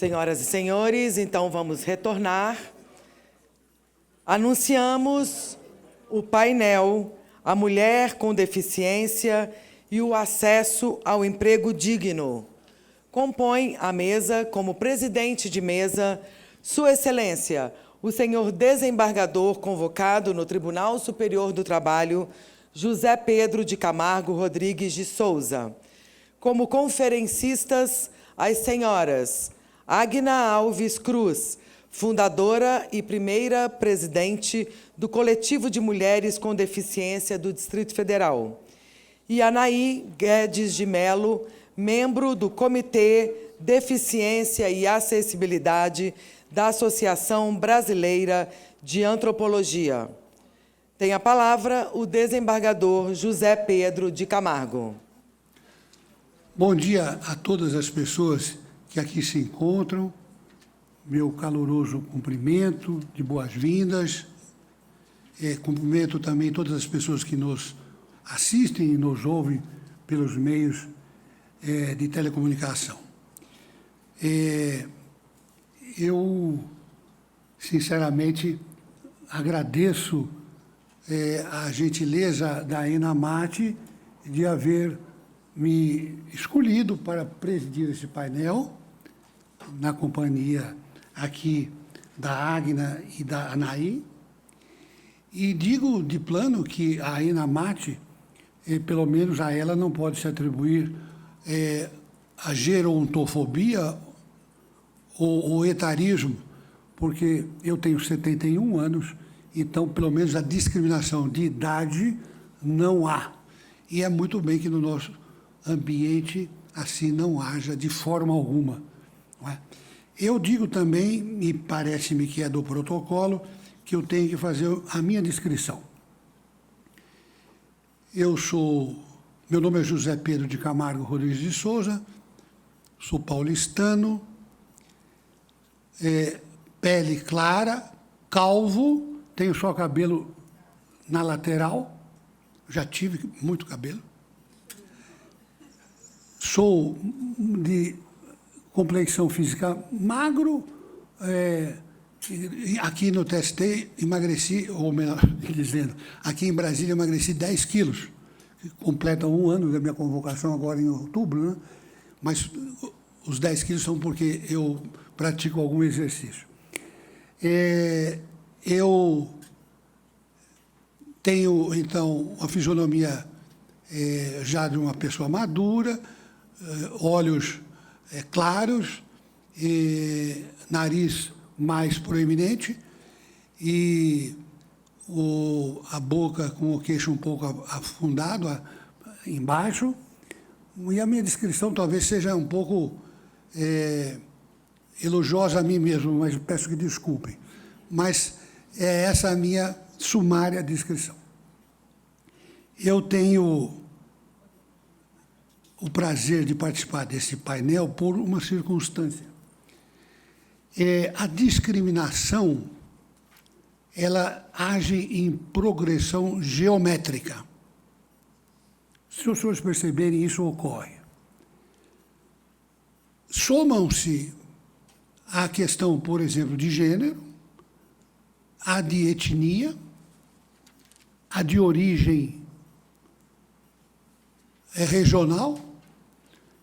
Senhoras e senhores, então vamos retornar. Anunciamos o painel A Mulher com Deficiência e o Acesso ao Emprego Digno. Compõe a mesa como presidente de mesa Sua Excelência, o senhor desembargador convocado no Tribunal Superior do Trabalho, José Pedro de Camargo Rodrigues de Souza. Como conferencistas, as senhoras Agna Alves Cruz, fundadora e primeira presidente do Coletivo de Mulheres com Deficiência do Distrito Federal, e Anaí Guedes de Melo, membro do Comitê Deficiência e Acessibilidade da Associação Brasileira de Antropologia. Tem a palavra o desembargador José Pedro de Camargo. Bom dia a todas as pessoas que aqui se encontram. Meu caloroso cumprimento de boas-vindas. Cumprimento também todas as pessoas que nos assistem e nos ouvem pelos meios de telecomunicação. Eu, sinceramente, agradeço a gentileza da ENAMAT de haver me escolhido para presidir esse painel, na companhia aqui da Agna e da Anaí. E digo de plano que a ENAMAT, pelo menos a ela, não pode se atribuir a gerontofobia ou etarismo, porque eu tenho 71 anos, então, pelo menos, a discriminação de idade não há. E é muito bem que no nosso ambiente assim não haja de forma alguma. Não é? Eu digo também, e parece-me que é do protocolo, que eu tenho que fazer a minha descrição. Meu nome é José Pedro de Camargo Rodrigues de Souza, sou paulistano, pele clara, calvo, tenho só cabelo na lateral, já tive muito cabelo. Sou de complexão física magro, aqui no TST emagreci, ou melhor dizendo, aqui em Brasília emagreci 10 quilos, que completa um ano da minha convocação agora em outubro, né? Mas os 10 quilos são porque eu pratico algum exercício. Eu tenho, então, uma fisionomia já de uma pessoa madura, olhos claros, nariz mais proeminente e a boca com o queixo um pouco afundado embaixo. E a minha descrição talvez seja um pouco elogiosa a mim mesmo, mas peço que desculpem. Mas é essa a minha sumária descrição. Eu tenho o prazer de participar desse painel por uma circunstância. A discriminação, ela age em progressão geométrica. Se os senhores perceberem, isso ocorre. Somam-se a questão, por exemplo, de gênero, a de etnia, a de origem regional.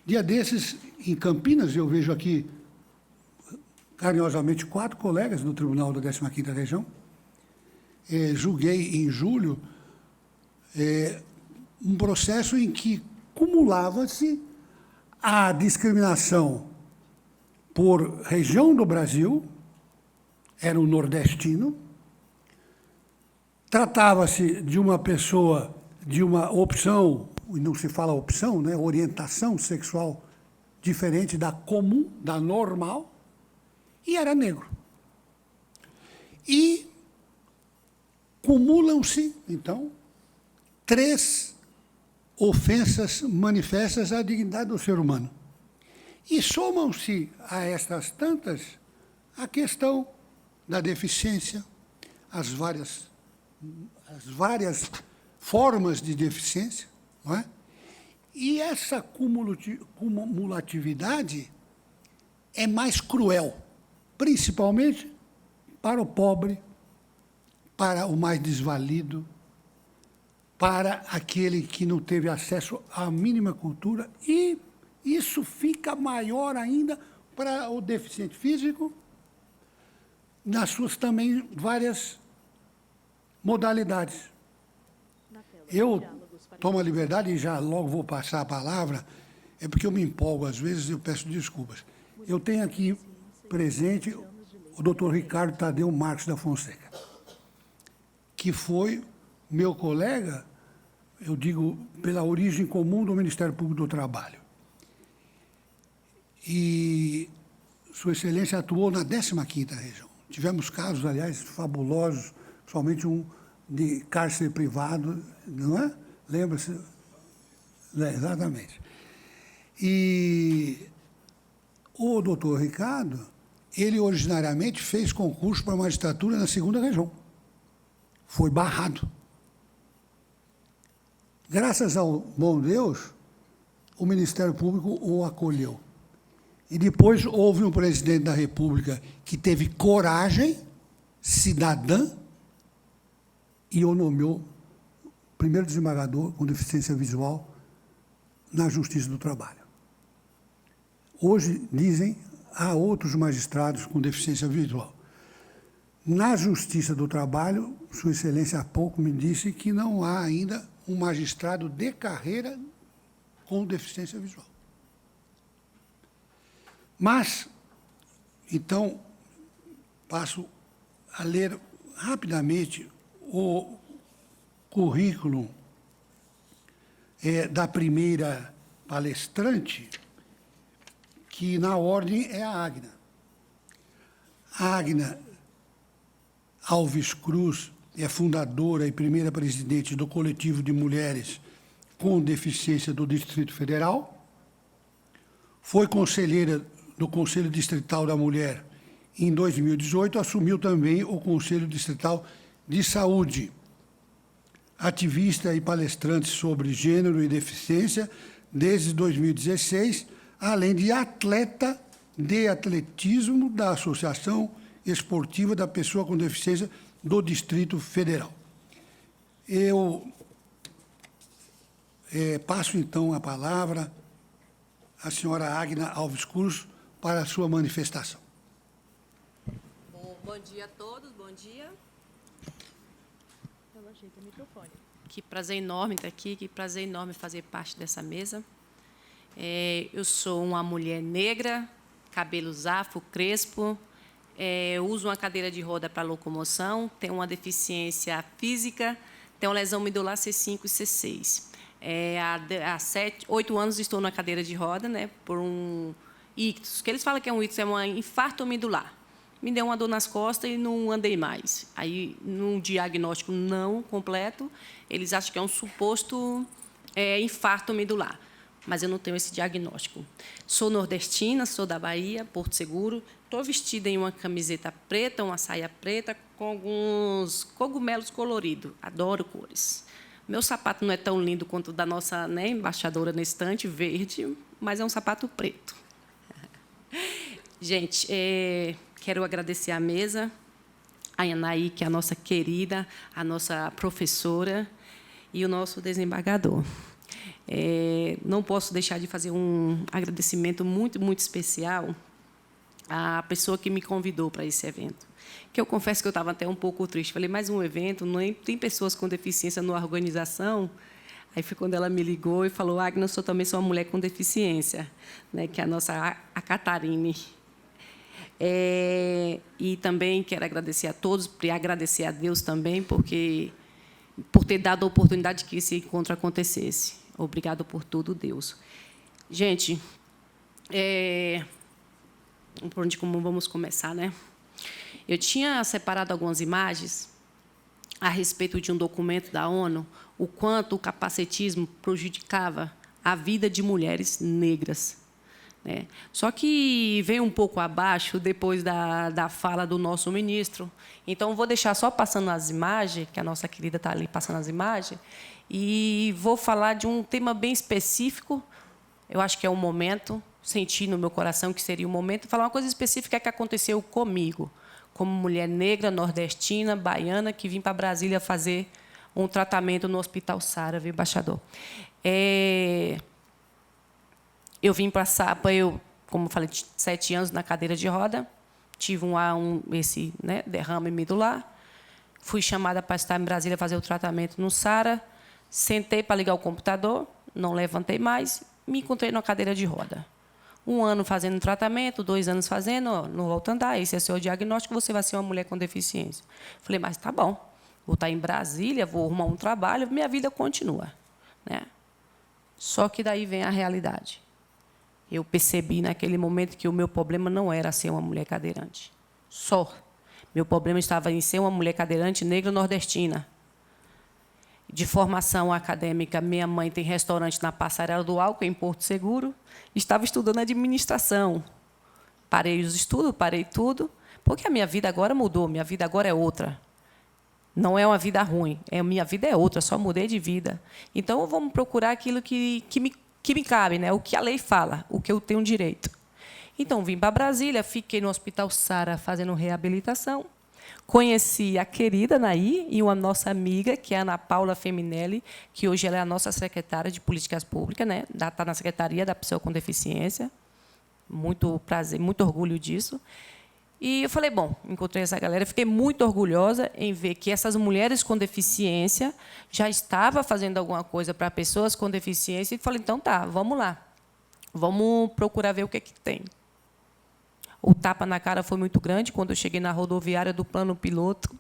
Dia desses, em Campinas, eu vejo aqui, carinhosamente, 4 colegas no Tribunal da 15ª Região. Julguei, em julho, um processo em que cumulava-se a discriminação por região do Brasil, era um nordestino, tratava-se de uma pessoa de uma opção, e não se fala opção, né, orientação sexual diferente da comum, da normal, e era negro. E cumulam-se, então, 3 ofensas manifestas à dignidade do ser humano. E somam-se a estas tantas a questão da deficiência, as várias formas de deficiência, não é? E essa cumulatividade é mais cruel, principalmente para o pobre, para o mais desvalido, para aquele que não teve acesso à mínima cultura, e isso fica maior ainda para o deficiente físico, nas suas também várias modalidades. Eu tomo a liberdade, e já logo vou passar a palavra, é porque eu me empolgo às vezes e eu peço desculpas. Eu tenho aqui presente o doutor Ricardo Tadeu Marques da Fonseca, que foi meu colega, eu digo, pela origem comum do Ministério Público do Trabalho. E Sua Excelência atuou na 15ª região. Tivemos casos, aliás, fabulosos, somente um de cárcere privado, não é? Lembra-se? Exatamente. E o doutor Ricardo, ele originariamente fez concurso para a magistratura na 2ª região. Foi barrado. Graças ao bom Deus, o Ministério Público o acolheu. E depois houve um presidente da República que teve coragem cidadã e o nomeou primeiro desembargador com deficiência visual na Justiça do Trabalho. Hoje, dizem, há outros magistrados com deficiência visual. Na Justiça do Trabalho, Sua Excelência há pouco me disse que não há ainda um magistrado de carreira com deficiência visual. Mas, então, passo a ler rapidamente o currículo da primeira palestrante, que, na ordem, é a Agna. A Agna Alves Cruz é fundadora e primeira presidente do Coletivo de Mulheres com Deficiência do Distrito Federal, foi conselheira do Conselho Distrital da Mulher em 2018, assumiu também o Conselho Distrital de Saúde. Ativista e palestrante sobre gênero e deficiência desde 2016, além de atleta de atletismo da Associação Esportiva da Pessoa com Deficiência do Distrito Federal. Eu passo, então, a palavra à senhora Agna Alves Cruz para a sua manifestação. Bom dia a todos, bom dia. Que prazer enorme estar aqui, que prazer enorme fazer parte dessa mesa. Eu sou uma mulher negra, cabelos afro, crespo, uso uma cadeira de roda para locomoção, tenho uma deficiência física, tenho uma lesão medular C5 e C6. Há 8 anos estou na cadeira de roda, né, por um ictus, que eles falam que é um ictus, é um infarto medular. Me deu uma dor nas costas e não andei mais. Aí, num diagnóstico não completo, eles acham que é um suposto infarto medular, mas eu não tenho esse diagnóstico. Sou nordestina, sou da Bahia, Porto Seguro, estou vestida em uma camiseta preta, uma saia preta, com alguns cogumelos coloridos, adoro cores. Meu sapato não é tão lindo quanto o da nossa, né, embaixadora na estante, verde, mas é um sapato preto. Gente, quero agradecer à mesa, a Anaí, que é a nossa querida, a nossa professora, e o nosso desembargador. Não posso deixar de fazer um agradecimento muito, muito especial à pessoa que me convidou para esse evento, que eu confesso que eu estava até um pouco triste. Falei, mais um evento, não tem pessoas com deficiência na organização? Aí foi quando ela me ligou e falou, Agna, eu também sou uma mulher com deficiência, né, que é a nossa a Catarine. E também quero agradecer a todos, e agradecer a Deus também, por ter dado a oportunidade que esse encontro acontecesse. Obrigado por tudo, Deus. Gente, por onde como vamos começar, né? Eu tinha separado algumas imagens a respeito de um documento da ONU, o quanto o capacitismo prejudicava a vida de mulheres negras. Né? Só que veio um pouco abaixo depois da fala do nosso ministro. Então, vou deixar só passando as imagens, que a nossa querida está ali passando as imagens, e vou falar de um tema bem específico, eu acho que é o momento, senti no meu coração que seria o momento, falar uma coisa específica que aconteceu comigo, como mulher negra, nordestina, baiana, que vim para Brasília fazer um tratamento no Hospital Sara, viu, embaixador? Eu vim para Sapa, como falei, 7 anos na cadeira de roda, tive esse derrame medular, fui chamada para estar em Brasília fazer o tratamento no Sara, sentei para ligar o computador, não levantei mais, me encontrei na cadeira de roda. 1 ano fazendo tratamento, 2 anos fazendo, não volto a andar, esse é o seu diagnóstico, você vai ser uma mulher com deficiência. Falei, mas tá bom, vou estar em Brasília, vou arrumar um trabalho, minha vida continua. Né? Só que daí vem a realidade. Eu percebi naquele momento que o meu problema não era ser uma mulher cadeirante. Só. Meu problema estava em ser uma mulher cadeirante negra nordestina. De formação acadêmica, minha mãe tem restaurante na Passarela do Álcool, em Porto Seguro. Estava estudando administração. Parei os estudos, parei tudo, porque a minha vida agora mudou, minha vida agora é outra. Não é uma vida ruim, minha vida é outra, só mudei de vida. Então, vamos procurar aquilo que me cabe, né? O que a lei fala, o que eu tenho direito. Então, vim para Brasília, fiquei no Hospital Sara fazendo reabilitação. Conheci a querida Naí e uma nossa amiga, que é a Ana Paula Feminelli, que hoje ela é a nossa secretária de Políticas Públicas, né? Está na Secretaria da Pessoa com Deficiência. Muito prazer, muito orgulho disso. E eu falei, bom, encontrei essa galera, fiquei muito orgulhosa em ver que essas mulheres com deficiência já estavam fazendo alguma coisa para pessoas com deficiência, e falei, então tá, vamos lá. Vamos procurar ver o que tem. O tapa na cara foi muito grande. Quando eu cheguei na rodoviária do plano piloto,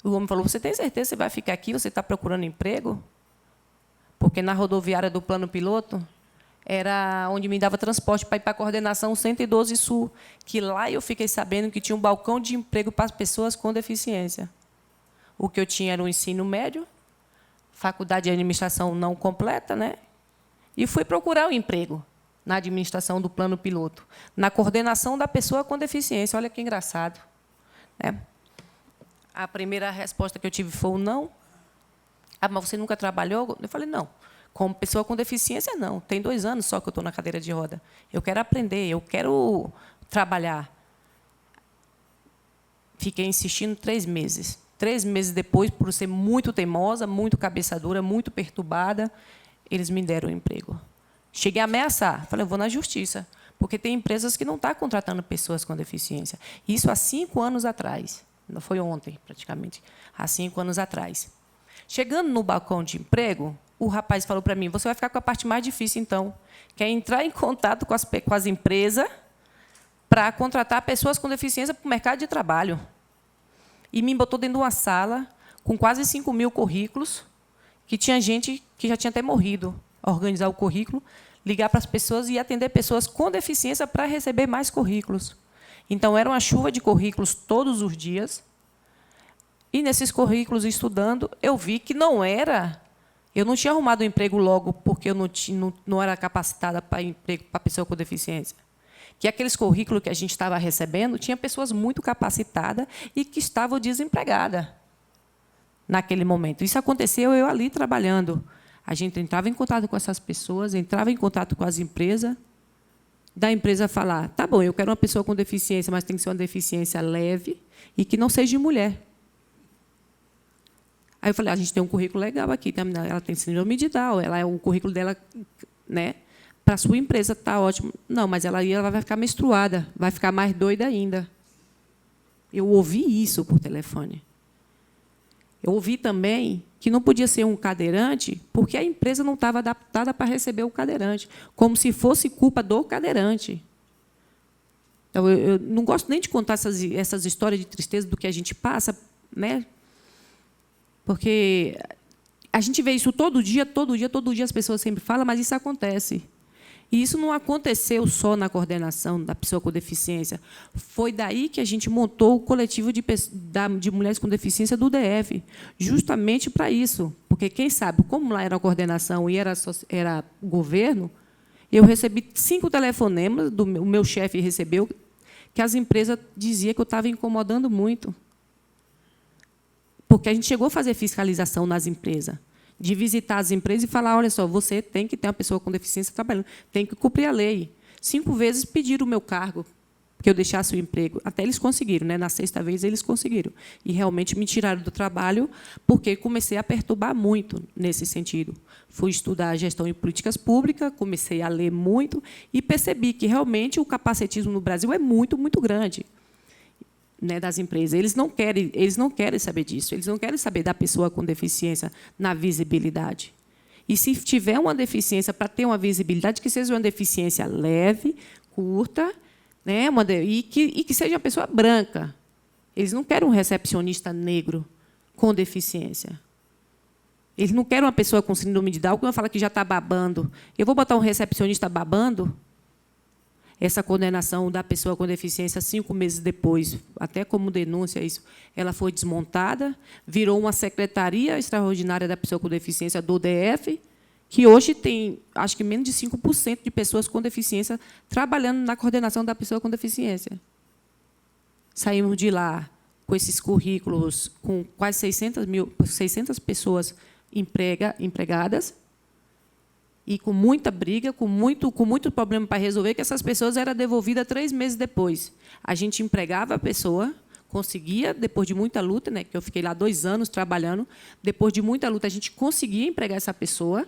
o homem falou, você tem certeza que você vai ficar aqui? Você está procurando emprego? Porque na rodoviária do plano piloto era onde me dava transporte para ir para a coordenação 112 Sul, que lá eu fiquei sabendo que tinha um balcão de emprego para as pessoas com deficiência. O que eu tinha era o ensino médio, faculdade de administração não completa, né? E fui procurar o emprego na administração do plano piloto, na coordenação da pessoa com deficiência. Olha que engraçado. Né? A primeira resposta que eu tive foi o não. Ah, mas você nunca trabalhou? Eu falei, não. Como pessoa com deficiência, não. Tem 2 anos só que eu estou na cadeira de roda. Eu quero aprender, eu quero trabalhar. Fiquei insistindo 3 meses. 3 meses depois, por ser muito teimosa, muito cabeça dura, muito perturbada, eles me deram o emprego. Cheguei a ameaçar. Falei, eu vou na justiça, porque tem empresas que não estão contratando pessoas com deficiência. Isso há 5 anos atrás. Não foi ontem, praticamente. Há 5 anos atrás. Chegando no balcão de emprego, o rapaz falou para mim, você vai ficar com a parte mais difícil, então, que é entrar em contato com as empresas para contratar pessoas com deficiência para o mercado de trabalho. E me botou dentro de uma sala com quase 5.000 currículos, que tinha gente que já tinha até morrido. Organizar o currículo, ligar para as pessoas e atender pessoas com deficiência para receber mais currículos. Então, era uma chuva de currículos todos os dias. E, nesses currículos, estudando, eu vi que não era... Eu não tinha arrumado um emprego logo porque eu não era capacitada para emprego para pessoa com deficiência. Que aqueles currículos que a gente estava recebendo, tinha pessoas muito capacitadas e que estavam desempregadas naquele momento. Isso aconteceu eu ali trabalhando. A gente entrava em contato com essas pessoas, entrava em contato com as empresas, da empresa falar, tá bom, eu quero uma pessoa com deficiência, mas tem que ser uma deficiência leve e que não seja de mulher. Aí eu falei, a gente tem um currículo legal aqui, ela tem síndrome de Down, o currículo dela, né, para a sua empresa está ótimo. Não, mas ela vai ficar menstruada, vai ficar mais doida ainda. Eu ouvi isso por telefone. Eu ouvi também que não podia ser um cadeirante porque a empresa não estava adaptada para receber o cadeirante, como se fosse culpa do cadeirante. Então, eu não gosto nem de contar essas histórias de tristeza do que a gente passa, né? Porque a gente vê isso todo dia as pessoas sempre falam, mas isso acontece. E isso não aconteceu só na coordenação da pessoa com deficiência. Foi daí que a gente montou o coletivo de mulheres com deficiência do DF, justamente para isso. Porque, quem sabe, como lá era a coordenação e era governo, eu recebi 5 telefonemas, o meu chefe recebeu, que as empresas diziam que eu estava incomodando muito. Porque a gente chegou a fazer fiscalização nas empresas, de visitar as empresas e falar, olha só, você tem que ter uma pessoa com deficiência trabalhando, tem que cumprir a lei. 5 vezes pediram o meu cargo, que eu deixasse o emprego. Até eles conseguiram, né? Na 6ª vez, eles conseguiram. E realmente me tiraram do trabalho, porque comecei a perturbar muito nesse sentido. Fui estudar gestão e políticas públicas, comecei a ler muito e percebi que, realmente, o capacitismo no Brasil é muito, muito grande, né, das empresas. Eles não querem saber disso. Eles não querem saber da pessoa com deficiência na visibilidade. E, se tiver uma deficiência, para ter uma visibilidade, que seja uma deficiência leve, curta, né, e que seja uma pessoa branca. Eles não querem um recepcionista negro com deficiência. Eles não querem uma pessoa com síndrome de Down, que fala que já está babando. Eu vou botar um recepcionista babando? Essa condenação da pessoa com deficiência, 5 meses depois, até como denúncia isso, ela foi desmontada, virou uma secretaria extraordinária da pessoa com deficiência do DF, que hoje tem, acho que, menos de 5% de pessoas com deficiência trabalhando na coordenação da pessoa com deficiência. Saímos de lá com esses currículos, com quase 600 pessoas empregadas, e com muita briga, com muito problema para resolver, que essas pessoas eram devolvidas 3 meses depois. A gente empregava a pessoa, conseguia, depois de muita luta, né, que eu fiquei lá 2 anos trabalhando, depois de muita luta, a gente conseguia empregar essa pessoa.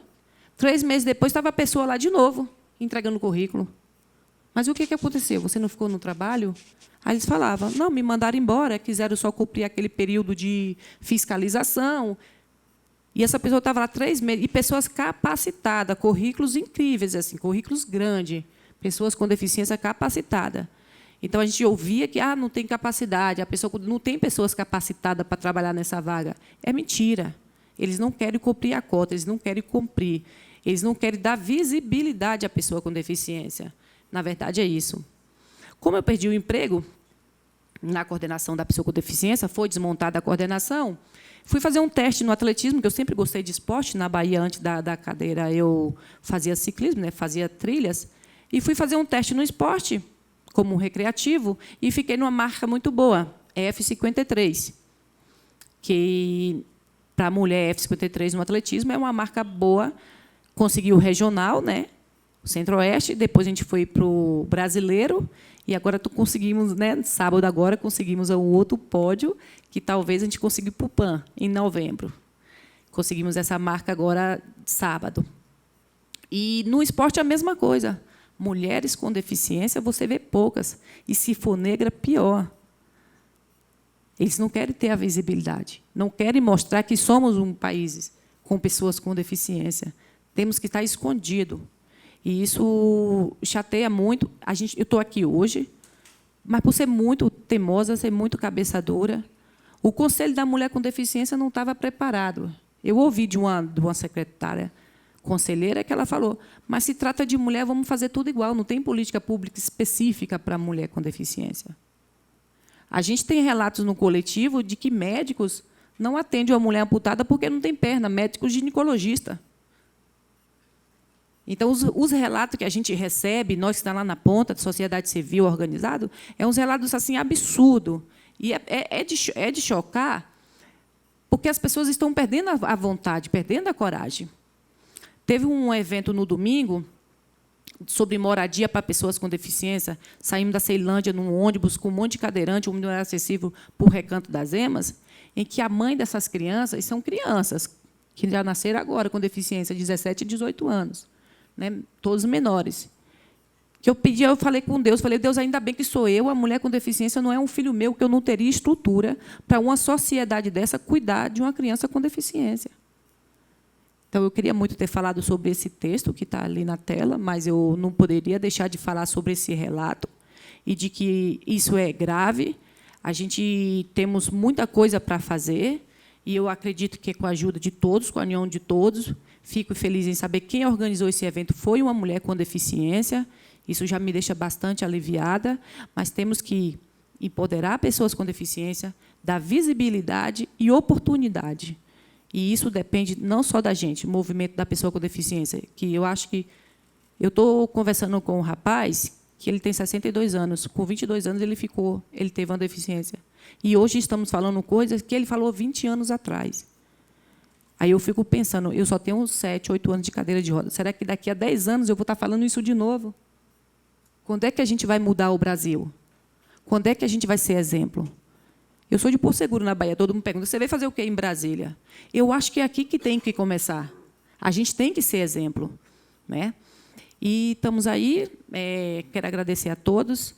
3 meses depois, estava a pessoa lá de novo, entregando o currículo. Mas o que aconteceu? Você não ficou no trabalho? Aí eles falavam, não, me mandaram embora, quiseram só cumprir aquele período de fiscalização. E essa pessoa estava lá 3 meses, e pessoas capacitadas, currículos incríveis, assim, currículos grandes, pessoas com deficiência capacitada. Então, a gente ouvia que não tem capacidade, a pessoa não tem pessoas capacitadas para trabalhar nessa vaga. É mentira. Eles não querem cumprir a cota, eles não querem cumprir. Eles não querem dar visibilidade à pessoa com deficiência. Na verdade, é isso. Como eu perdi o emprego na coordenação da pessoa com deficiência, foi desmontada a coordenação, fui fazer um teste no atletismo, que eu sempre gostei de esporte. Na Bahia, antes da cadeira, eu fazia ciclismo, né, fazia trilhas, e fui fazer um teste no esporte, como recreativo, e fiquei numa marca muito boa, F53, que, para a mulher, F53 no atletismo é uma marca boa. Consegui o regional, né, o Centro-Oeste, depois a gente foi para o brasileiro, e agora conseguimos, né, sábado agora, conseguimos um outro pódio, que talvez a gente consiga ir para o PAN, em novembro. Conseguimos essa marca agora, sábado. E, no esporte, a mesma coisa. Mulheres com deficiência, você vê poucas. E, se for negra, pior. Eles não querem ter a visibilidade. Não querem mostrar que somos um país com pessoas com deficiência. Temos que estar escondido. E isso chateia muito. Eu estou aqui hoje, mas, por ser muito teimosa, ser muito cabeça dura, o Conselho da Mulher com Deficiência não estava preparado. Eu ouvi de uma secretária conselheira que ela falou, mas, se trata de mulher, vamos fazer tudo igual, não tem política pública específica para a mulher com deficiência. A gente tem relatos no coletivo de que médicos não atendem a mulher amputada porque não tem perna, médico ginecologista. Então, os relatos que a gente recebe, nós que estamos lá na ponta da sociedade civil organizado, uns relatos assim absurdos. E é de chocar, porque as pessoas estão perdendo a vontade, perdendo a coragem. Teve um evento no domingo sobre moradia para pessoas com deficiência. Saímos da Ceilândia num ônibus com um monte de cadeirante, não era acessível para o Recanto das Emas, em que a mãe dessas crianças, e são crianças que já nasceram agora com deficiência, 17 e 18 anos, né, todos menores, que eu falei com Deus, Deus, ainda bem que sou eu, a mulher com deficiência não é um filho meu, que eu não teria estrutura para uma sociedade dessa cuidar de uma criança com deficiência. Então, eu queria muito ter falado sobre esse texto que está ali na tela, mas eu não poderia deixar de falar sobre esse relato e de que isso é grave. A gente temos muita coisa para fazer, e eu acredito que, com a ajuda de todos, com a união de todos, fico feliz em saber que quem organizou esse evento foi uma mulher com deficiência. Isso já me deixa bastante aliviada, mas temos que empoderar pessoas com deficiência, dar visibilidade e oportunidade. E isso depende não só da gente, o movimento da pessoa com deficiência, que eu acho que... Eu estou conversando com um rapaz que ele tem 62 anos. Com 22 anos, ele teve uma deficiência. E hoje estamos falando coisas que ele falou 20 anos atrás. Aí eu fico pensando, eu só tenho 7, 8 anos de cadeira de roda. Será que daqui a 10 anos eu vou estar falando isso de novo? Quando é que a gente vai mudar o Brasil? Quando é que a gente vai ser exemplo? Eu sou de Porto Seguro, na Bahia. Todo mundo pergunta, você veio fazer o quê em Brasília? Eu acho que é aqui que tem que começar. A gente tem que ser exemplo, né? E estamos aí. Quero agradecer a todos.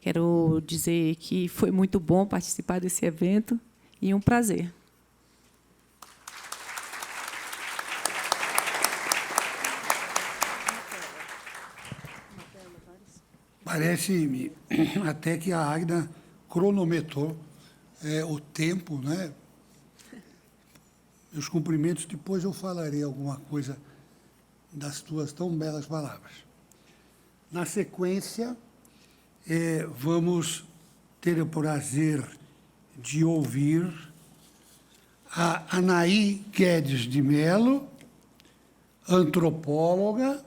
Quero dizer que foi muito bom participar desse evento e um prazer. Parece-me até que a Agda cronometrou o tempo, né? Meus cumprimentos, depois eu falarei alguma coisa das tuas tão belas palavras. Na sequência, vamos ter o prazer de ouvir a Anaí Guedes de Mello, antropóloga,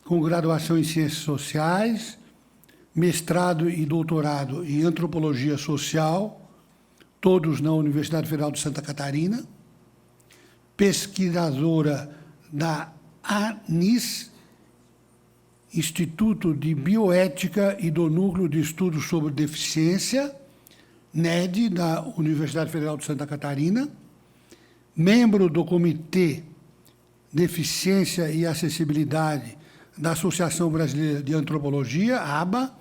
com graduação em Ciências Sociais, mestrado e doutorado em Antropologia Social, todos na Universidade Federal de Santa Catarina, pesquisadora da ANIS, Instituto de Bioética e do Núcleo de Estudos sobre Deficiência, NED, da Universidade Federal de Santa Catarina, membro do Comitê Deficiência e Acessibilidade da Associação Brasileira de Antropologia, ABA,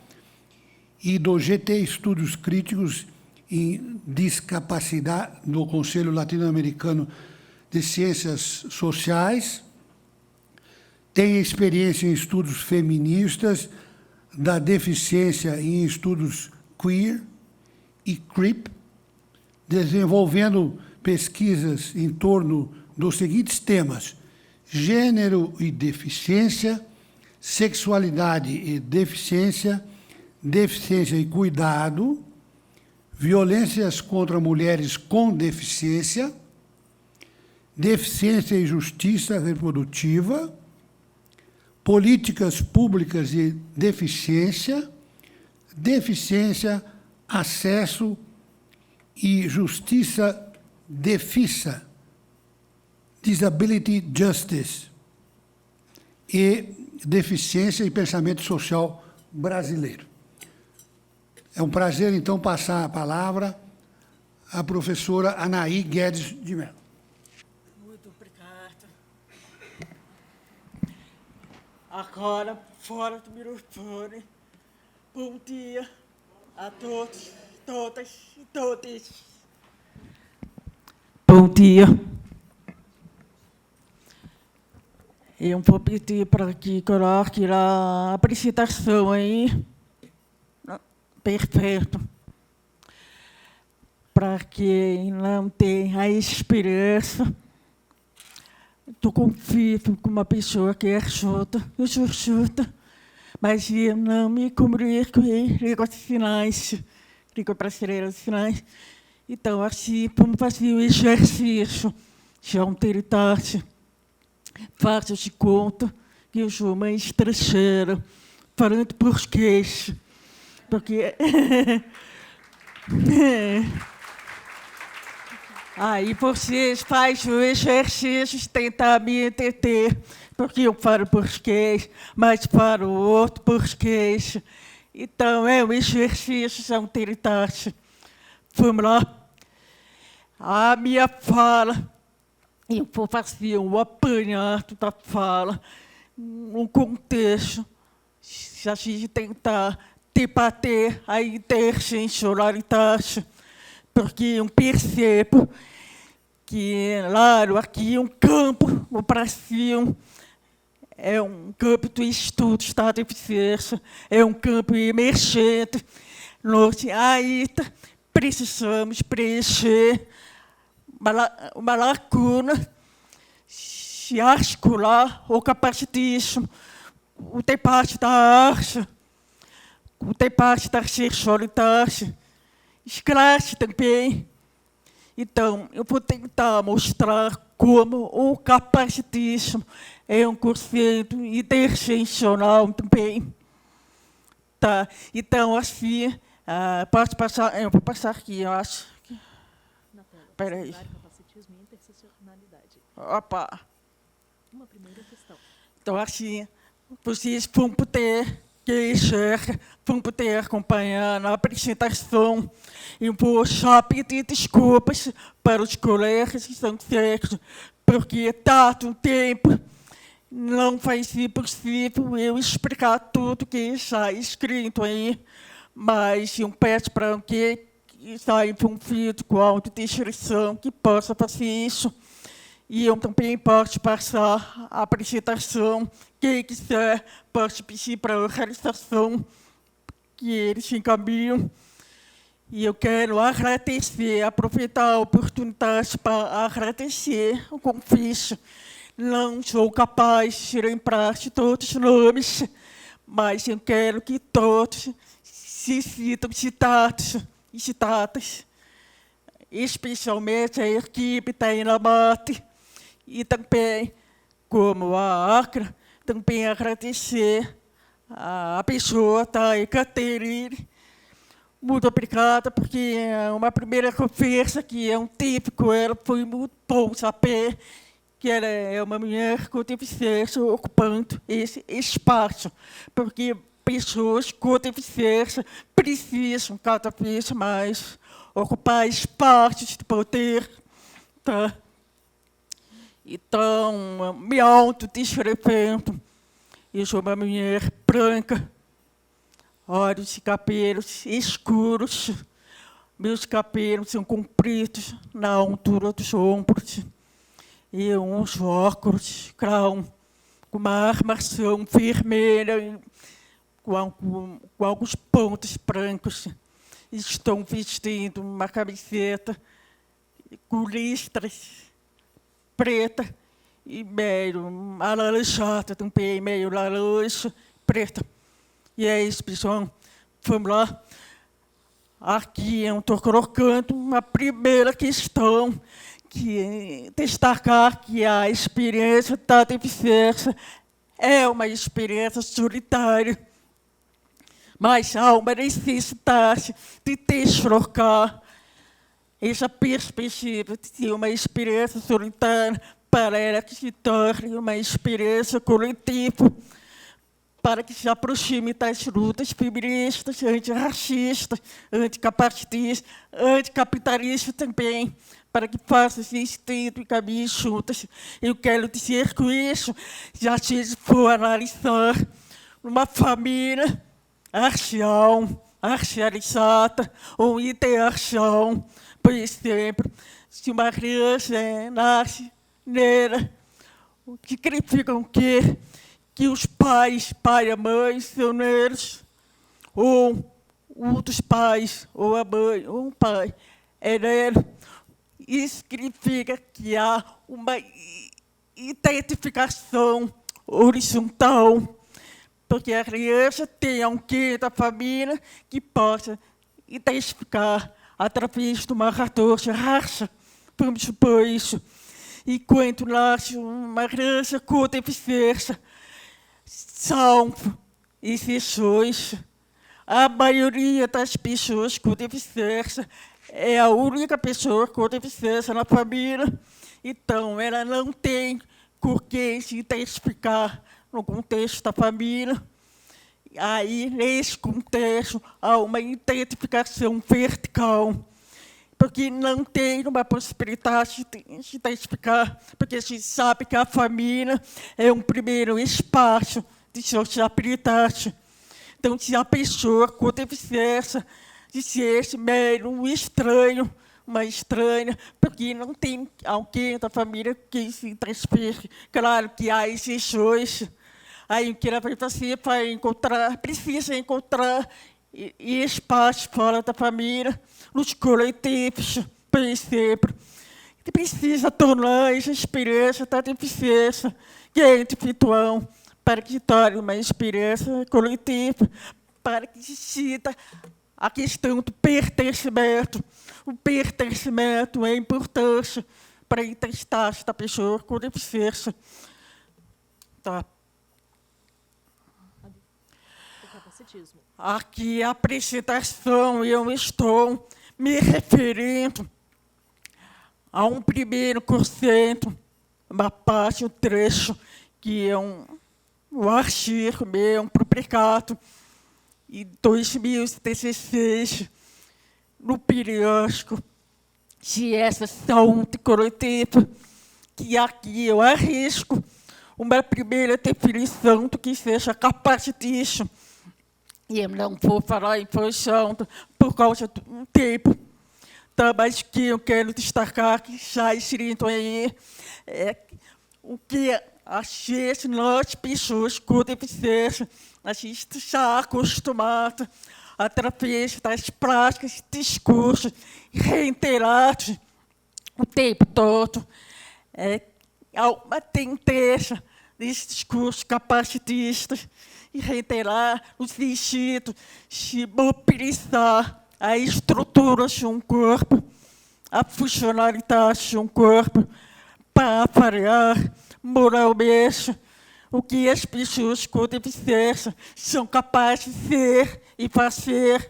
e do GT Estudos Críticos em Discapacidade do Conselho Latino-Americano de Ciências Sociais, tem experiência em estudos feministas, da deficiência e em estudos queer e CRIP, desenvolvendo pesquisas em torno dos seguintes temas: gênero e deficiência, sexualidade e deficiência, deficiência e cuidado, violências contra mulheres com deficiência, deficiência e justiça reprodutiva, políticas públicas de deficiência, deficiência, acesso e justiça defissa, disability justice, e deficiência e pensamento social brasileiro. É um prazer, então, passar a palavra à professora Anaí Guedes de Mello. Muito obrigada. Agora, fora do microfone, bom dia a todos, todas e todos. Bom dia. Eu vou pedir para que coloque a apresentação aí. Perfeito. Para quem não tem a esperança, eu convivo com uma pessoa que é surda, eu sou surda, mas eu não me comunico em língua de sinais, língua brasileira de sinais. Então, assim, vamos fazer o exercício de alteridade. Faço de conta que eu sou uma estrangeira, falando português, porque... Aí vocês fazem o exercício de tentar me entender, porque eu falo português, mas falo outro português. Então, é um exercício de alteridade. Vamos lá. A minha fala, eu vou fazer um apanhado da fala, um contexto, se a gente tentar debater a interseccionalidade, porque eu percebo que, claro, aqui é um campo, o Brasil é um campo do estudo da deficiência, é um campo emergente. Nós ainda precisamos preencher uma lacuna, se articular o capacitismo, o debate da arte, o debate da sexualidade, classe também. Então, eu vou tentar mostrar como o capacitismo é um conceito interseccional também. Tá. Então, assim, posso passar, eu vou passar aqui, eu acho. Espera aí. Capacitismo e interseccionalidade. Opa. Uma primeira questão. Então, assim, vocês vão poder que enxerga vão poder acompanhar na apresentação. E vou só pedir desculpas para os colegas que estão certos, porque tanto tempo não vai ser possível eu explicar tudo que está escrito aí, mas eu peço para que está envolvido com a autodescrição que possa fazer isso. E eu também posso passar a apresentação. Quem quiser, posso pedir para a organização que eles encaminham. E eu quero agradecer, aproveitar a oportunidade para agradecer o convite. Não sou capaz de lembrar de todos os nomes, mas eu quero que todos se sintam citados e citadas, especialmente a equipe da Inamate, e também, como a Acra, também agradecer a pessoa da Ekaterine. Muito obrigada, porque é uma primeira conversa que é um típico, ela foi muito bom saber que ela é uma mulher com deficiência ocupando esse espaço, porque pessoas com deficiência precisam cada vez mais ocupar espaços de poder. Tá? Então, me autodescrevendo, eu sou uma mulher branca, olhos e cabelos escuros, meus cabelos são compridos na altura dos ombros, e uns óculos crown, com uma armação vermelha, com alguns pontos brancos. Estão vestindo uma camiseta com listras preta e meio alaranjada também, meio laranja, preta. E é isso, pessoal. Vamos lá. Aqui eu estou colocando uma primeira questão, que é destacar que a experiência da deficiência é uma experiência solitária, mas há uma necessidade de deslocar essa perspectiva de uma experiência solitária para ela que se torne uma experiência coletiva, para que se aproxime das lutas feministas, antirracistas, anticapacitistas, anticapitalistas também, para que faça sentido e caminhe juntas. Eu quero dizer com isso, já se for analisar uma família arcial, arcializada, ou interarcial, por exemplo, se uma criança nasce negra, o que significa o quê? Que os pais, pai e mãe, são negros, ou um dos pais, ou a mãe, ou um pai, é negro. Isso significa que há uma identificação horizontal, porque a criança tem alguém da família que possa identificar através de uma marcador de raça, vamos supor isso. E quando nasce uma criança com deficiência, salvo exceções, a maioria das pessoas com deficiência é a única pessoa com deficiência na família, então ela não tem por que se identificar no contexto da família. Aí, nesse contexto, há uma identificação vertical, porque não tem uma possibilidade de se identificar, porque a gente sabe que a família é um primeiro espaço de sociabilidade. Então, se a pessoa com deficiência de ser meio um estranho, uma estranha, porque não tem alguém da família que se identifique. Claro que há exceções. Aí o que ela vai fazer para encontrar, precisa encontrar espaço fora da família, nos coletivos, por exemplo. Que precisa tornar essa experiência da deficiência, que é individual, para que se torne uma experiência coletiva, para que se sinta a questão do pertencimento. O pertencimento é importante para a identidade da pessoa com deficiência. Tá. Aqui a apresentação eu estou me referindo a um primeiro conceito, uma parte, um trecho, que é um artigo meu, um publicado em 2016 no periódico de essa saúde coletiva, que aqui eu arrisco uma primeira definição do que seja capaz disso. E eu não vou falar em função por causa do tempo. Tá, mas o que eu quero destacar, que já escrito aí, é o que a gente, nós, pessoas com deficiência, a gente está acostumado, através das práticas, discursos reiterados o tempo todo, há uma tendência desses discursos capacitistas e reiterar o sentido de mobilizar a estrutura de um corpo, a funcionalidade de um corpo, para avaliar moralmente o que as pessoas com deficiência são capazes de ser e fazer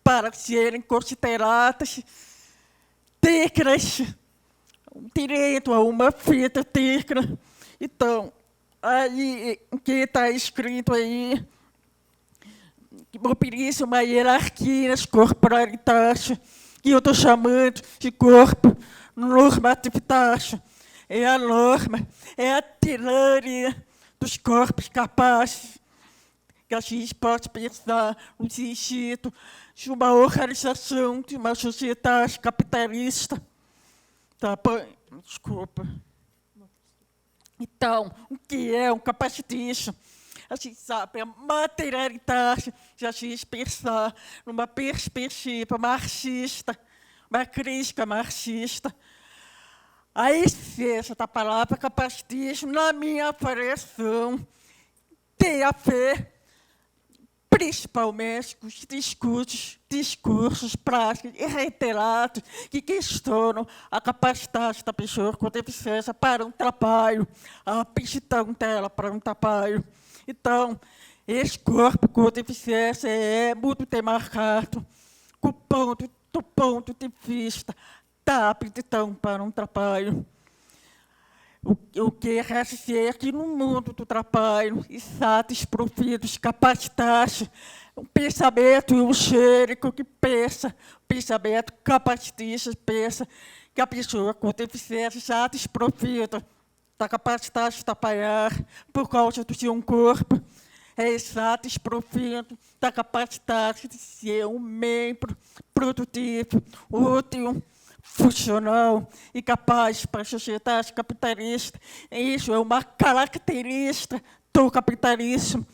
para serem consideradas dignas, um direito a uma vida digna. Então, aí, o que está escrito aí, que mobiliza uma hierarquia nas corporalidades, que eu estou chamando de corpo normatividade. É a norma, é a tirania dos corpos capazes, que a gente pode pensar no sentido de uma organização de uma sociedade capitalista. Tá bom? Desculpa. Então, o que é um capacitismo? A gente sabe a materialidade de a gente pensar numa perspectiva marxista, uma crítica marxista. A essência da palavra capacitismo, na minha avaliação, tem a ver principalmente com os discursos práticos e reiterados que questionam a capacidade da pessoa com deficiência para um trabalho, a aptidão dela para um trabalho. Então, esse corpo com deficiência é muito demarcado do ponto de vista da aptidão para um trabalho. O que resta dizer que no mundo do trabalho está desprovido de capacidade, um pensamento eugênico que pensa, um pensamento capacitista pensa que a pessoa com deficiência está desprovida da capacidade de trabalhar por causa de um corpo, está desprovido da capacidade de ser um membro produtivo, útil, funcional e capaz para a sociedade capitalista. Isso é uma característica do capitalismo.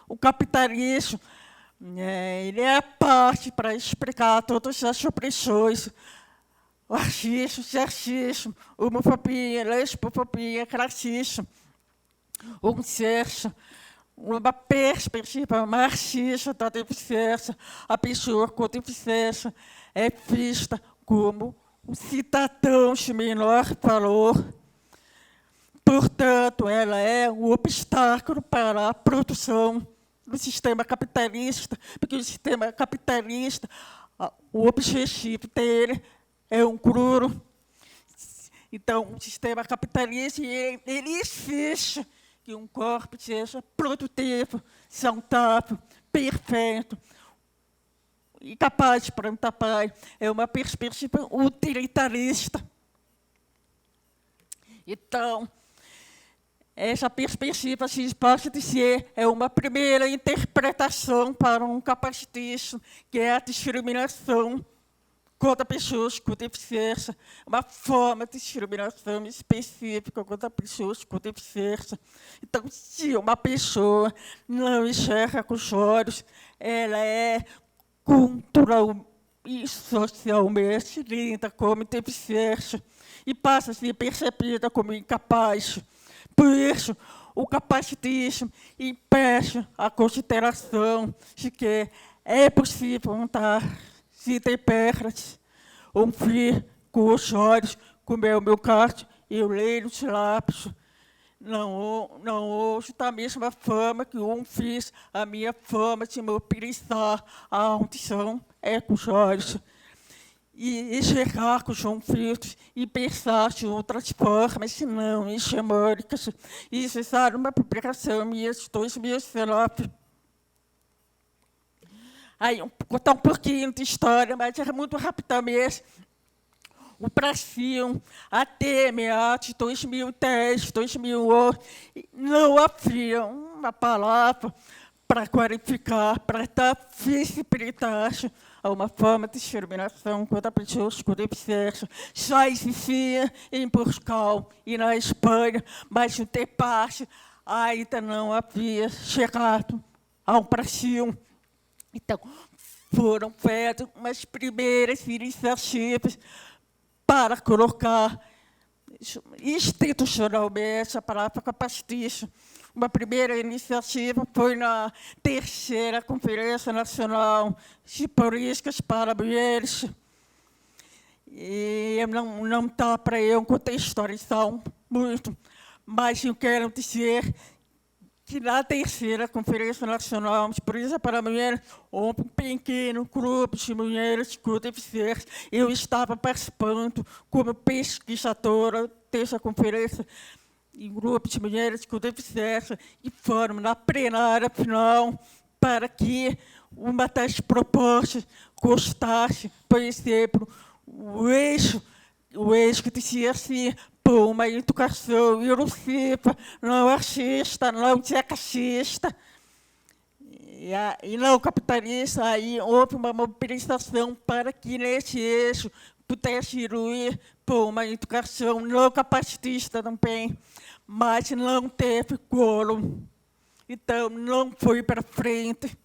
O capitalismo ele é a parte para explicar todas as opressões, o racismo, sexismo, homofobia, lesbofobia, racismo, ou seja, uma perspectiva marxista da deficiência. A pessoa com deficiência é vista como um cidadão de menor valor. Portanto, ela é um obstáculo para a produção do sistema capitalista, porque o sistema capitalista, o objetivo dele é um crudo. Então, o sistema capitalista, ele exige que um corpo seja produtivo, saudável, perfeito, e capaz para um trabalho. É uma perspectiva utilitarista. Então, essa perspectiva, se pode dizer, é uma primeira interpretação para um capacitismo, que é a discriminação contra pessoas com deficiência, uma forma de discriminação específica contra pessoas com deficiência. Então, se uma pessoa não enxerga com os olhos, ela é cultural e socialmente lida como deficiência e passa a ser percebida como incapaz. Por isso, o capacitismo impede a consideração de que é possível montar ideias, ouvir com os olhos, como é o meu caso, eu leio os lábios. Não hoje da mesma forma que eu fiz a minha forma de mobilizar a audição é com os olhos. E enxergar com os ouvidos e pensar de outras formas, não hegemônicas. Isso está numa publicação minha de 2019. Aí, contar um pouquinho de história, mas era muito rápido mesmo. O Brasil, até meados de 2010, 2011, não havia uma palavra para qualificar, para dar visibilidade a uma forma de discriminação contra pessoas com deficiência. Já existia em Portugal e na Espanha, mas o debate ainda não havia chegado ao Brasil. Então, foram feitas umas primeiras iniciativas para colocar institucionalmente a palavra capacitício. Uma primeira iniciativa foi na 3ª Conferência Nacional de Políticas para Mulheres. E não está para eu contextualizar muito, mas eu quero dizer que na 3ª Conferência Nacional de Política para Mulheres, houve um pequeno grupo de mulheres com deficiência. Eu estava participando como pesquisadora dessa conferência, em grupo de mulheres com deficiência, e foram na plenária final para que uma das propostas constasse, por exemplo, o eixo que dizia assim: por uma educação inclusiva, não racista, não sexista e não capitalista. Aí houve uma mobilização para que nesse eixo pudesse incluir por uma educação não capacitista também, mas não teve quórum. Então, não foi para frente.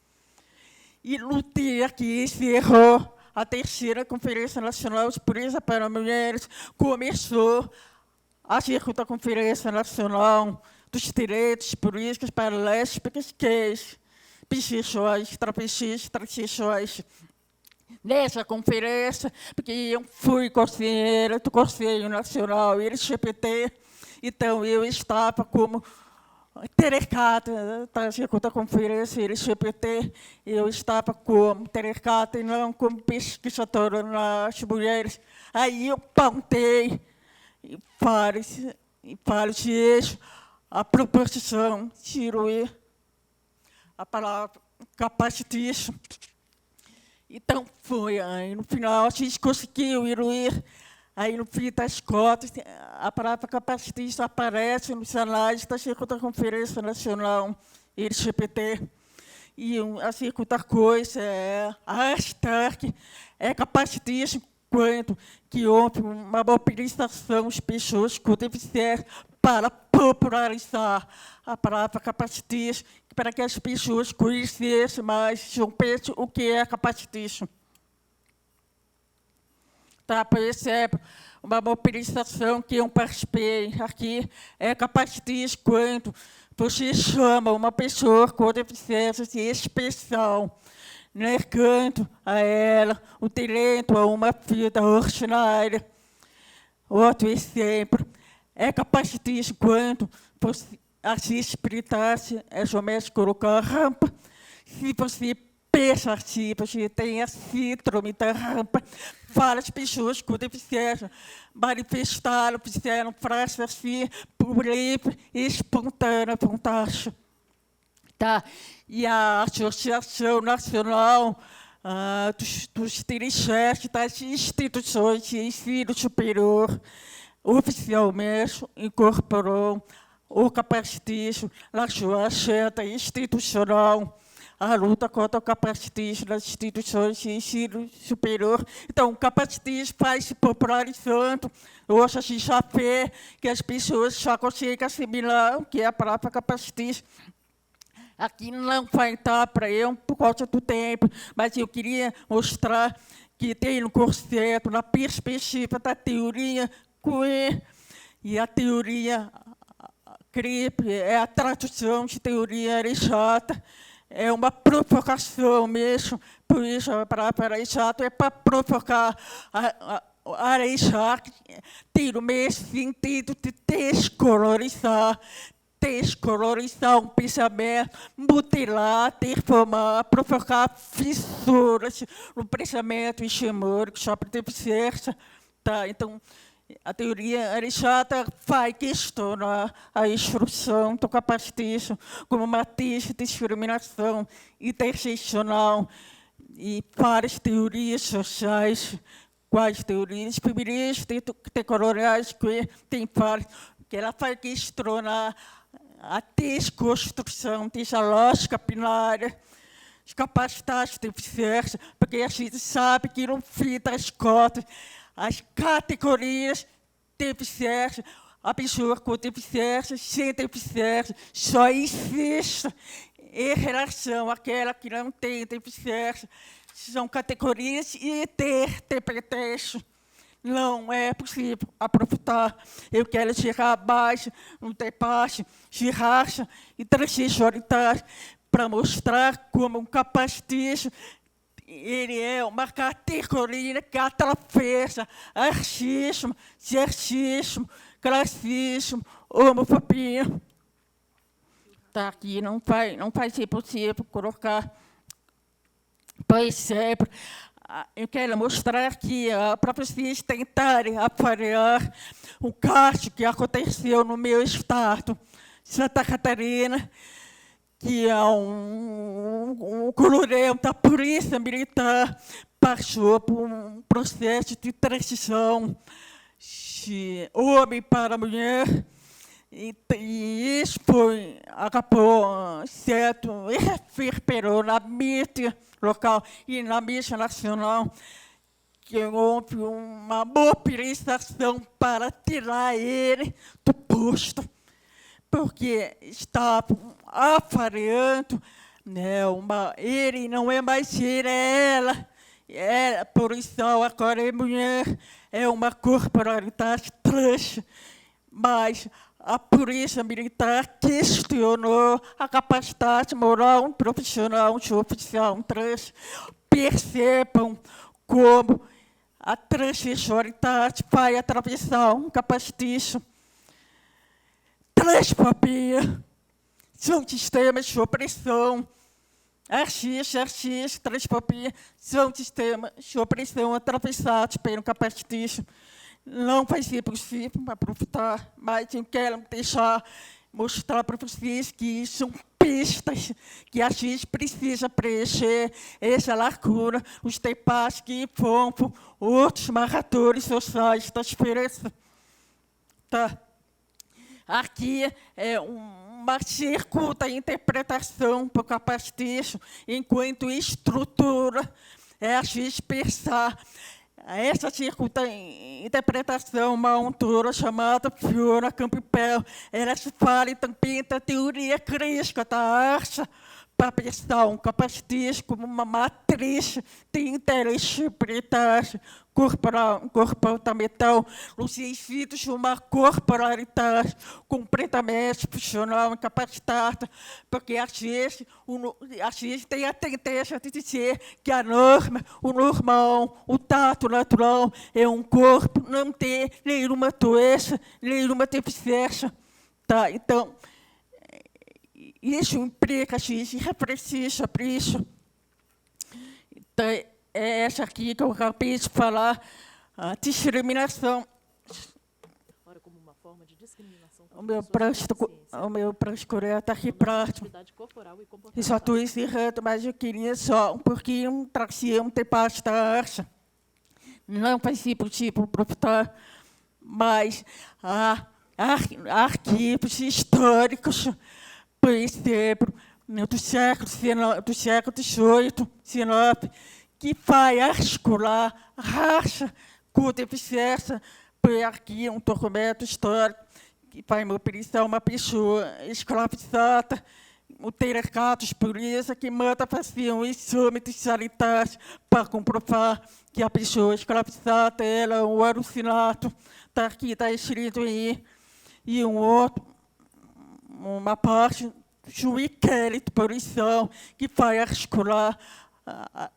E no dia que encerrou a 3ª Conferência Nacional de Política para Mulheres, começou a 5ª Conferência Nacional dos Direitos Políticos para Lésbicas, gays, bissexuais, travestis, transexuais. Nessa conferência, porque eu fui conselheira do Conselho Nacional LGBT, então eu estava como delegada da 5ª Conferência LGBT, eu estava como delegada e não como pesquisadora nas mulheres. Aí eu pautei e vários eixos a proposição de incluir a palavra capacitício. Então, foi aí, no final, a gente conseguiu incluir, aí, no fim das contas, a palavra capacitício aparece nos anais da 5ª Conferência Nacional LGBT. E a segunda coisa é a hashtag capacitício, quando que houve uma mobilização de pessoas com deficiência para popularizar a palavra capacitício, para que as pessoas conhecessem mais, soubessem o que é capacitício. Tá, por exemplo, uma mobilização que eu participei aqui é capacitício quando você chama uma pessoa com deficiência especial, negando a ela o direito a uma vida ordinária. Outro exemplo é capacitício quando você acessibilidade é somente colocar a rampa. Se você pensa assim, você tem a síndrome da rampa, várias pessoas com deficiência manifestaram, fizeram frases assim, por livre e espontânea vontade. Tá? E a Associação Nacional dos Dirigentes das Instituições de Ensino Superior oficialmente incorporou o capacitismo na sua agenda institucional, a luta contra o capacitismo nas instituições de ensino superior. Então, o capacitismo vai se popularizando. Hoje a gente já vê que as pessoas já conseguem assimilar o que é a palavra capacitismo. Aqui não vai dar para eu, por causa do tempo, mas eu queria mostrar que tem no conceito, na perspectiva da teoria queer, e a teoria CRIP é a tradução de teoria arejada, é uma provocação mesmo, por isso a palavra arejado é para provocar. Arejar tem o mesmo sentido de descolorizar um pensamento, mutilar, deformar, provocar fissuras no pensamento hegemônico sobre deficiência. Tá? Então, a teoria arejada vai questionar a instrução do capacitismo como matriz de discriminação interseccional e várias teorias sociais. Quais teorias feministas, decoloniais, que tem várias, que ela vai questionar a desconstrução dessa lógica binária, as capacidades diversas, porque a gente sabe que no fim das contas, as categorias diversas, a pessoa com deficiência, sem deficiência, só existe em relação àquela que não tem deficiência. São categorias interpretadas. Não é possível aproveitar. Eu quero chegar abaixo, no debate de raça e transexualidade, para mostrar como um capacitismo ele é uma categoria que atravessa racismo, sexismo, classismo, homofobia. Tá aqui, não vai ser possível colocar. Por exemplo, eu quero mostrar que para vocês tentarem avaliar o caso que aconteceu no meu estado, Santa Catarina, que é um coronel da Polícia Militar passou por um processo de transição de homem para mulher, e isso acabou sendo reverberou na mídia local e na mídia nacional, que houve uma mobilização para tirar ele do posto, porque estavam avaliando, né, ele não é mais ele, é ela. A poluição agora é mulher, é uma corporalidade trans, mas a Polícia Militar questionou a capacidade moral profissional de oficial trans. Percebam como a transexualidade vai atravessar um capacitismo. Transfobia são sistemas de opressão. Arxis, transfobia são sistemas de opressão atravessados pelo capacitismo. Não vai ser possível aproveitar, mas eu quero mostrar para vocês que são pistas que a gente precisa preencher essa lacuna, os debates que vão por outros marcadores sociais da diferença. Tá. Aqui é uma circuita interpretação para o capacitismo, enquanto estrutura é a gente pensar. Essa circuita interpretação, uma autora chamada Fiona Campbell, ela se fala também da teoria crítica da arte, para pensar um capacitismo como uma matriz de inteligibilidade comportamental, no sentido de uma corporalidade completamente funcional, incapacitada, porque a gente tem a tendência de dizer que a norma, o normal, o tato natural é um corpo, não tem nenhuma doença, nenhuma deficiência. Tá? Então, isso implica a gente refletir sobre isso. Então, é essa aqui que eu acabei de falar, a discriminação. Ora, como uma forma de discriminação O meu procurado está aqui próximo. Eu só estou encerrando, mas eu queria só um pouquinho trazer um debate da arte. Não vai ser possível aproveitar, mas há arquivos históricos, por exemplo, do século XVIII, XIX, que vai articular raça com deficiência, por aqui um documento histórico que vai mobilizar uma pessoa escravizada, o delegados de polícia que manda fazer um exame de sanidade para comprovar que a pessoa escravizada é um alucinato. Está aqui, está escrito aí. E uma parte do inquérito policial que vai articular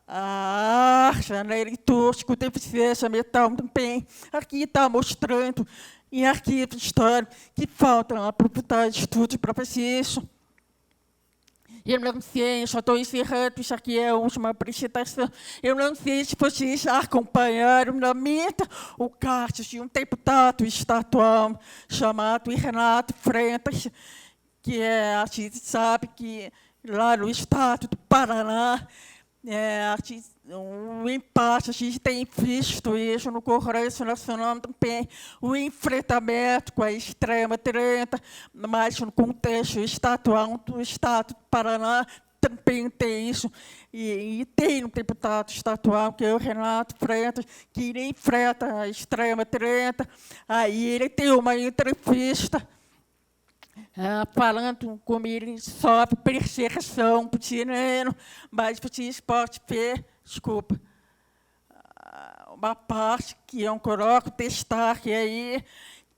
a arte, a leitura com deficiência mental também. Aqui está mostrando em arquivo histórico que faltam aproveitar estudos para fazer isso. Eu não sei, só estou encerrando, isso aqui é a última apresentação. Eu não sei se vocês acompanharam na mídia o caso de um deputado estadual chamado Renato Freitas, que a gente sabe que lá no estado do Paraná O empate, a gente tem visto isso no Congresso Nacional também, o enfrentamento com a extrema-direita, mas no contexto estadual do Estado do Paraná também tem isso. E tem um deputado estadual, que é o Renato Freitas, que ele enfrenta a extrema-direita. Aí ele tem uma entrevista falando como ele sofre perseguição por chileno, mas vocês podem ver, desculpa, uma parte que eu coloco destaque aí,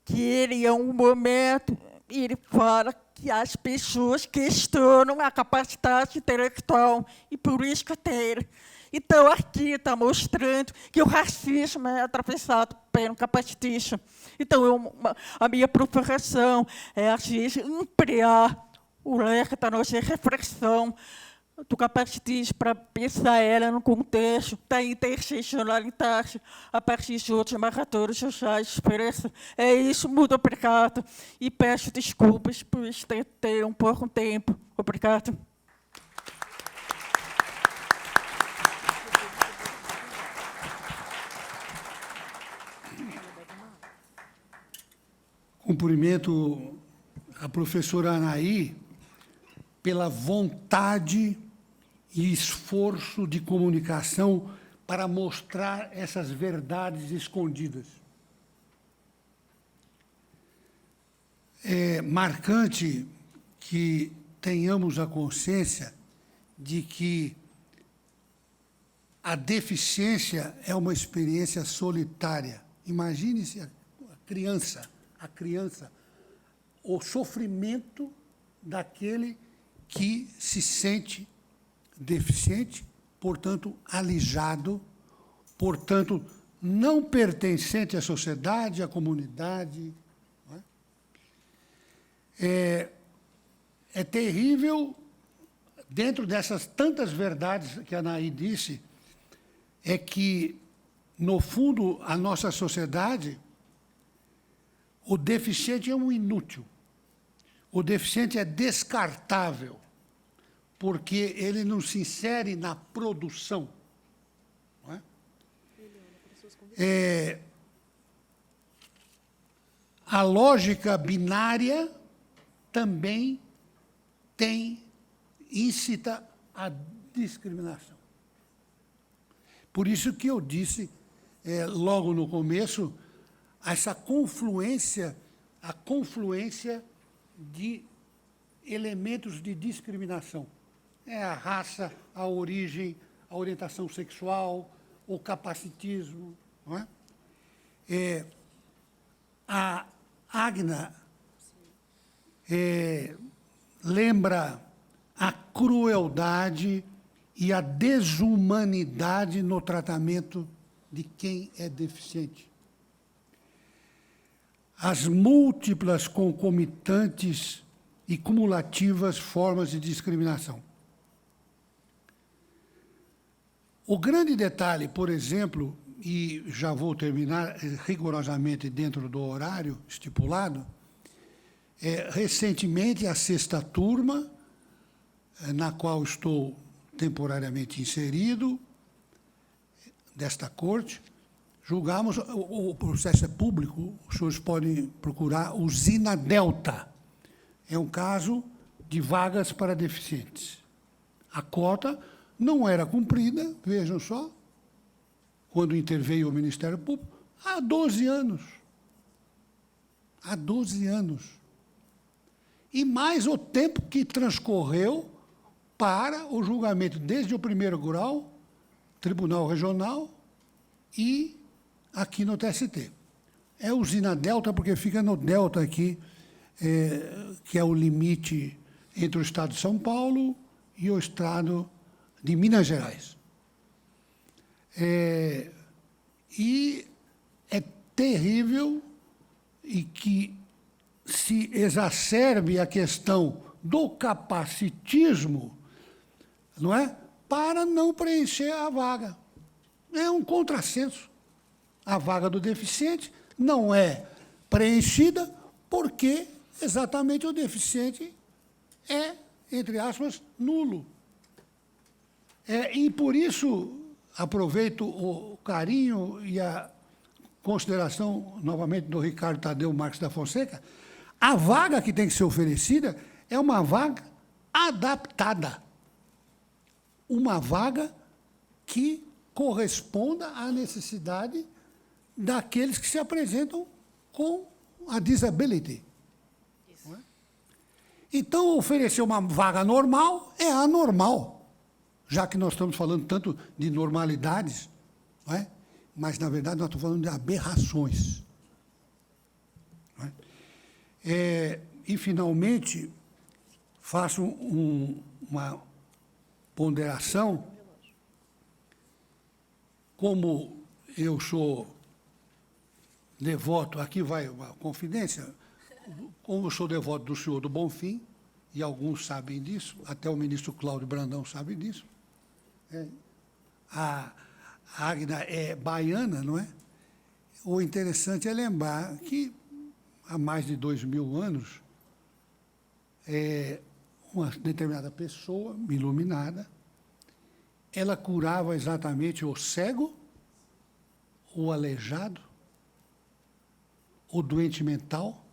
que ele, em um momento, ele fala que as pessoas questionam a capacidade intelectual e política dele. Então, aqui está mostrando que o racismo é atravessado pelo capacitismo. Então, a minha provocação é a gente ampliar o leque da nossa reflexão do capacitismo para pensar ela no contexto da interseccionalidade a partir de outros marcadores sociais de diferença. É isso, muito obrigado. E peço desculpas por ter um pouco tempo. Obrigado. Cumprimento a professora Anaí pela vontade e esforço de comunicação para mostrar essas verdades escondidas. É marcante que tenhamos a consciência de que a deficiência é uma experiência solitária. Imagine-se a criança, o sofrimento daquele que se sente deficiente, portanto, alijado, portanto, não pertencente à sociedade, à comunidade. Não é? É terrível, dentro dessas tantas verdades que a Anaí disse, é que, no fundo, a nossa sociedade, o deficiente é um inútil. O deficiente é descartável, porque ele não se insere na produção. Não é? A lógica binária também incita à discriminação. Por isso que eu disse, logo no começo, essa confluência, a confluência de elementos de discriminação. É a raça, a origem, a orientação sexual, o capacitismo. Não é? A Agna lembra a crueldade e a desumanidade no tratamento de quem é deficiente. As múltiplas concomitantes e cumulativas formas de discriminação. O grande detalhe, por exemplo, e já vou terminar rigorosamente dentro do horário estipulado, recentemente a 6ª turma, na qual estou temporariamente inserido, desta corte, julgamos, o processo é público, os senhores podem procurar, usina Delta. É um caso de vagas para deficientes. A cota não era cumprida, vejam só, quando interveio o Ministério Público, há 12 anos. Há 12 anos. E mais o tempo que transcorreu para o julgamento, desde o 1º grau, Tribunal Regional, e aqui no TST. É usina Delta, porque fica no Delta aqui, que é o limite entre o Estado de São Paulo e o Estado de Minas Gerais. E é terrível e que se exacerbe a questão do capacitismo, não é? Para não preencher a vaga. É um contrassenso. A vaga do deficiente não é preenchida porque exatamente o deficiente é, entre aspas, nulo. E por isso, aproveito o carinho e a consideração, novamente, do Ricardo Tadeu Marques da Fonseca, a vaga que tem que ser oferecida é uma vaga adaptada. Uma vaga que corresponda à necessidade daqueles que se apresentam com a disability. Não é? Então, oferecer uma vaga normal é anormal, já que nós estamos falando tanto de normalidades, não é? Mas, na verdade, nós estamos falando de aberrações. Não é? E, finalmente, faço uma ponderação. Como eu sou devoto, aqui vai uma confidência, como eu sou devoto do senhor do Bonfim, e alguns sabem disso, até o ministro Cláudio Brandão sabe disso, a Águida é baiana, não é? O interessante é lembrar que, há mais de 2000 anos, uma determinada pessoa, iluminada, ela curava exatamente o cego, o aleijado, o doente mental,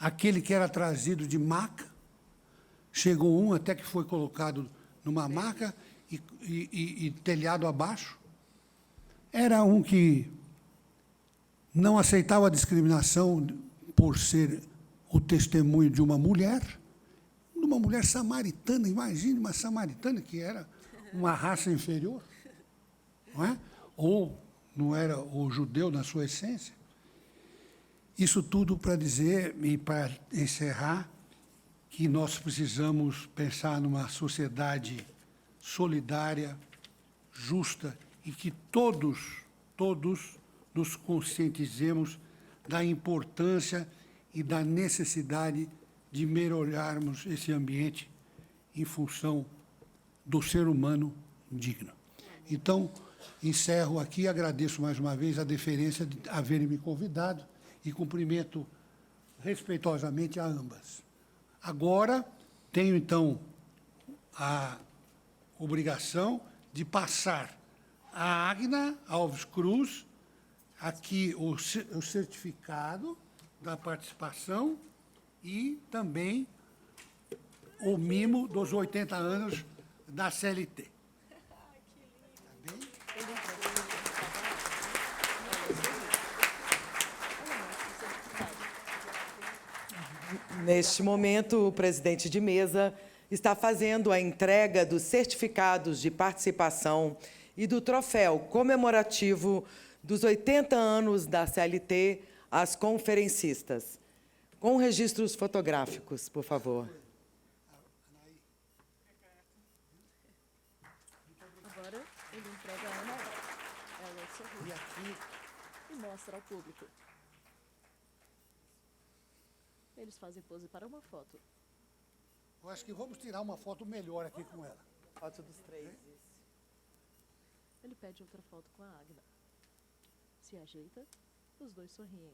aquele que era trazido de maca, chegou um até que foi colocado numa maca e telhado abaixo. Era um que não aceitava a discriminação por ser o testemunho de uma mulher samaritana, imagine uma samaritana que era uma raça inferior, não é? Ou não era o judeu na sua essência. Isso tudo para dizer, e para encerrar, que nós precisamos pensar numa sociedade solidária, justa, e que todos nos conscientizemos da importância e da necessidade de melhorarmos esse ambiente em função do ser humano digno. Então, encerro aqui, agradeço mais uma vez a deferência de haverem me convidado e cumprimento respeitosamente a ambas. Agora, tenho, então, a obrigação de passar à Águida Alves Cruz, aqui o certificado da participação e também o mimo dos 80 anos da CLT. Tá bem? Neste momento, o presidente de mesa está fazendo a entrega dos certificados de participação e do troféu comemorativo dos 80 anos da CLT às conferencistas. Com registros fotográficos, por favor. Agora ele entrega a Ana. Ela sorri e mostra ao público. Eles fazem pose para uma foto. Eu acho que vamos tirar uma foto melhor aqui com ela. Foto dos três. Ele pede outra foto com a Águida. Se ajeita, os dois sorriem.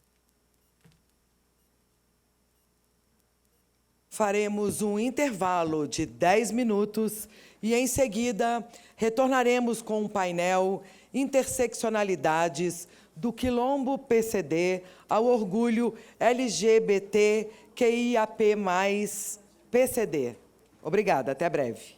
Faremos um intervalo de 10 minutos e, em seguida, retornaremos com um painel Interseccionalidades do Quilombo PCD ao Orgulho LGBTQIAP+, PCD. Obrigada, até breve.